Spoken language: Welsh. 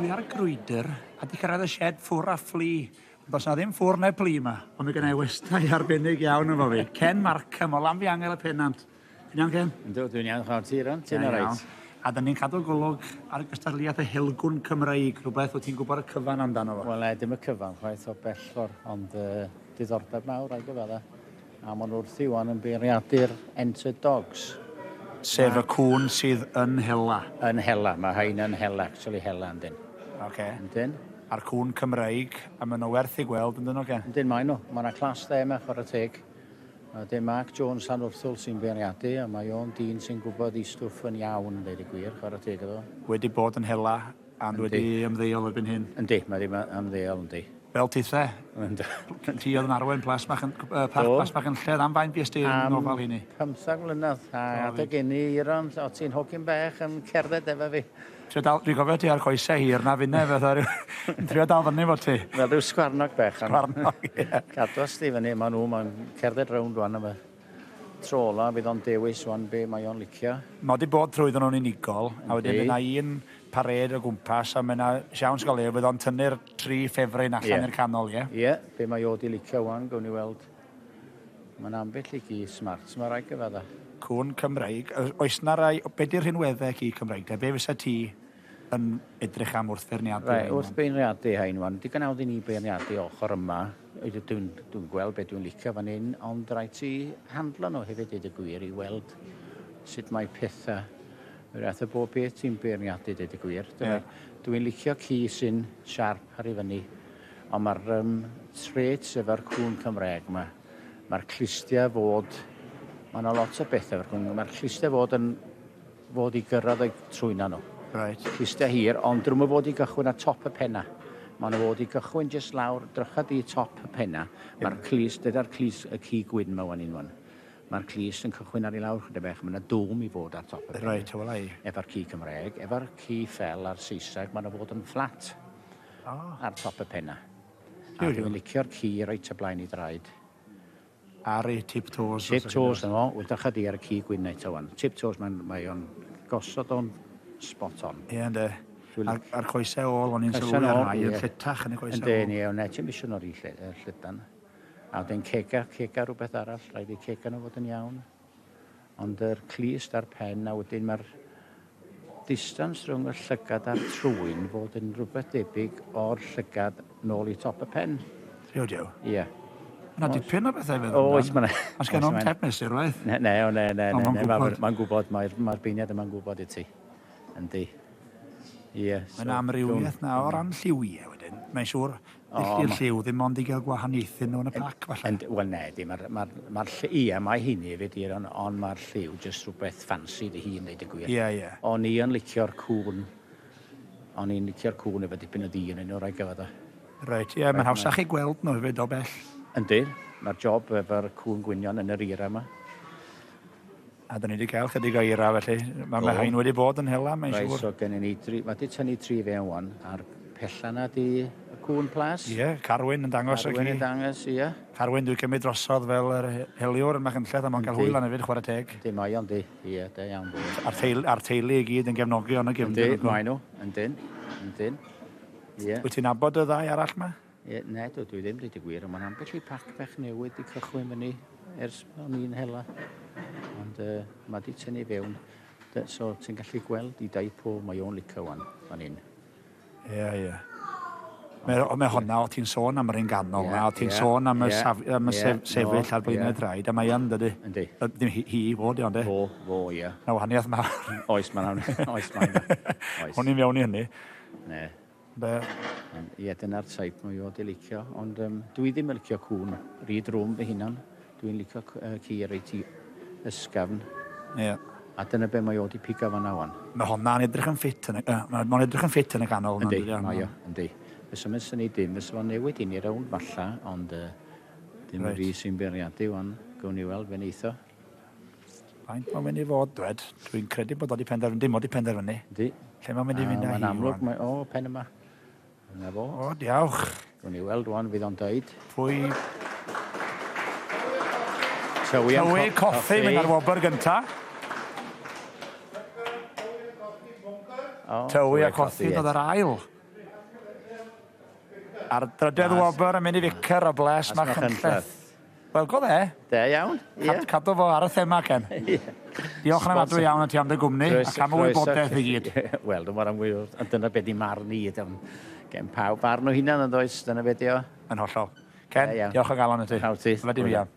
dwi ar y grwydr a di cyrraedd y shed ffwr a ffli. Does na ddim ffwr neu pli yma, ond mae gennau westau arbennig iawn efo fi. Ken Markham o Lanfiangel y Pennant. Ti'n iawn, Ken? Yndw, dwi'n iawn, chawr ti ran, ti'n reit. A dyn ni'n cadw golwg ar y gystadleuaeth y Helgwn Cymreig, rhywbeth wyt ti'n gwybod y cyfan amdano fo? Wel, dim y cyfan, chwaith o bellfor, ond diddordeb mawr a'i gyfadda. A ma'n wrth i wan yn beiriadur Entered Dogs. Sef y cŵn sydd yn hela. Yn hela, mae hain yn hela, actually hela yndyn. Oce. Yndyn. A'r cŵn Cymreig, a maen nhw werth i gweld, yndyn nhw, Ken? Yndyn, mae nhw. Mae yna clas dde yma, chwarae teg. Dim Mark Jones lan wrthwl sy'n beirniadu, a mae o'n dyn sy'n gwybod i stwff yn iawn, dweud y gwir, chwarae teg iddo. Wedi bod yn hela, and wedi ymddeol erbyn hyn. Yndi, mae wedi ymddeol, yndi. Fel tithe? Yndi. Ti oedd yn arwen plas bach yn lled am faint bys ti'n ofal hynny? 15 mlynedd, a adeg i ni iron, o ti'n hogyn bech yn cerdded efo fi. Dwi'n gofio ti ar coesau hir na finne beth yn trio dal fyny fo ti. Fel rhyw sgwarnog bech. Sgwarnog, ie. Cadwas di fyny, mae'n cerdded rownd wan efo trola, bydd o'n dewis wan be mae o'n licio. Mae wedi bod trwyddyn nhw'n unigol, a wedyn yna un pared o gwmpas, a mae yna siawns gael bydd o'n tynnu'r 3 ffefryn allan i'r canol, ie? Ie, be mae o di licio wan, gawn ni weld. Mae'n ambell i gi smart, mae rai gyfadda. Cŵn Cymreig, oes na rai, be di'r rhinweddau i Cymreig? Be fysa ti yn edrych am wrth beirniadu? Rai, wrth beirniadu hain wan, digon awd i ni beirniadu ochr yma. Dwi'n gweld beth dwi'n licio fan hyn, ond rhaid ti handlo nhw hefyd dweud y gwir i weld sut mae pethau. Rhaid y bob beth ti'n beirniadu dweud y gwir. Dwi'n licio ci sy'n siarp ar ei fyny, ond mae'r traits efo'r cŵn Cymreig yma. Mae'r clustia fod, mae yna lot o bethau efo'r cŵn, mae'r clustia fod i gyrraedd o'i trwyna nhw. Right. Clustia hir, ond drwm o fod i gychwyn a top y penna. Mae nhw fod i gychwyn jyst lawr, drychad i top y penna. Mae'r clis, dyda'r clis y ci gwyn yma wan unwan. Mae'r clis yn cychwyn ar ei lawr chydig bech, mae yna dwm i fod ar top y penna. Right, wel ai. Efo'r ci Cymreig, efo'r ci ffel a'r Saesneg, mae yna fod yn fflat ar top y penna. A dwi'n licio'r ci reit y blaen i draed. Ar ei tip-toes. Tip-toes yno, wrthach di ar y ci gwyn eto wan. Tip-toes, mae o'n gosod o'n spot on. Ie, ynddo. A'r coesau ôl, o'n i'n sylwi ar rai, y llitach yn y coesau ôl. Ynddo, ie, o'n eto misio nhw'r llydan. A wedyn cega rhywbeth arall, rhaid i cega nhw fod yn iawn. Ond yr clust a'r pen, a wedyn mae'r distans rhwng y llygad a'r trwyn fod yn rhywbeth debyg o'r llygad nôl i top y pen. Dio? Ie. Yna dipyn o bethau feddwl. Oes, mae'n e. Os gen o'n tep mesur, waith? Ne. Mae'n gwybod, mae'r beiniad yma'n gwybod i ti. Yndi. Ie. Mae'n amrywiaeth na o ran lliwiau wedyn. Mae'n siŵr, ddilli'r lliw ddim ond i gael gwahaniaethu nhw yn y pac, falle. Wel, ne, mae hynny hefyd, ond mae'r lliw jyst rhywbeth ffansi dy hun, dweud y gwir. Ie. O'n i yn licio'r cŵn. O'n i'n licio'r cŵn efo dipyn o ddyn yn o'r rai gyfada. Reit, ie, mae'n hawsach i gweld nhw hefyd o bell. Yndi, mae'r job efo'r cŵn gwynion yn yr era yma. A da ni wedi cael chydig o eira, felly. Mae hain wedi bod yn hela, mae'n siŵr. So gen ni, mae di tynnu 3 fewn wan, a'r pella na di y cŵn plas. Ie, Carwyn yn dangos o ci. Carwyn yn dangos, ie. Carwyn dwi'n cymryd drosodd fel yr heliwr yn Machynlleth, a mae'n cael hwyl hefyd, chwarae teg. Yndi, mae o'n di, ie, da iawn. A'r teulu i gyd yn gefnogi o'n y gefndir. Yndi, mae nhw, yndyn. Wyt ti'n abod y ddau arall ma? Ie, ne, dwi ddim dweud y gwir, ond mae'n ambell i pac bech newydd i cychwyn fyny ers o'n i'n hela. Ond mae di tynnu fewn, so ti'n gallu gweld i daipo mae o'n licio wan, fan hyn. Ie. Mae honna, o ti'n sôn am yr un ganol na, o ti'n sôn am y sefyll ar blaenau draed, a mae yn, dydy? Yndi. Ddim hi i fod, ond e? Fo, ie. Na wahaniaeth mawr. Oes, mae'n O'n i'n fewn i hynny. Ne. Ie, dyna'r taip mae o di licio, ond dwi ddim yn licio cŵn ryd rwm fy hunan. Dwi'n licio ci reit i ysgafn. Ie. A dyna be mae o di piga fanna wan. Mae honna'n edrych yn ffit yn y ganol. Yndi, mae o, yndi. Fes yma sy'n ei dim, fes yma newid i ni rownd falla, ond dim fi sy'n beirniadu wan, gawn ni weld fe'n eitho. Faint mae'n mynd i fod, dwed? Dwi'n credu bod o di penderfynu, dim o di penderfynu. Yndi. Lle mae'n mynd i fynd â hi? Mae'n amlwg, pen yma. Yna fo. O, diolch. Gawn ni weld wan, fydd o'n dweud. Pwy? Tywi coffi, mynd ar wobr gynta. Tywi a coffi, dod ar ail. A'r drydydd wobr yn mynd i ficer o bles Machynlleth. Wel, go dde. Da iawn, ie. Cadw fo ar y thema, Ken. Diolch yn adwy iawn ti am dy gwmni, ac am y wybodaeth i gyd. Wel, dyna beth i marn i. Gen pawb marn o hunan yn does, dyna beth i o. Yn hollol. Ken, diolch o galon i ti. Hawdd ti. Fyddi fi iawn.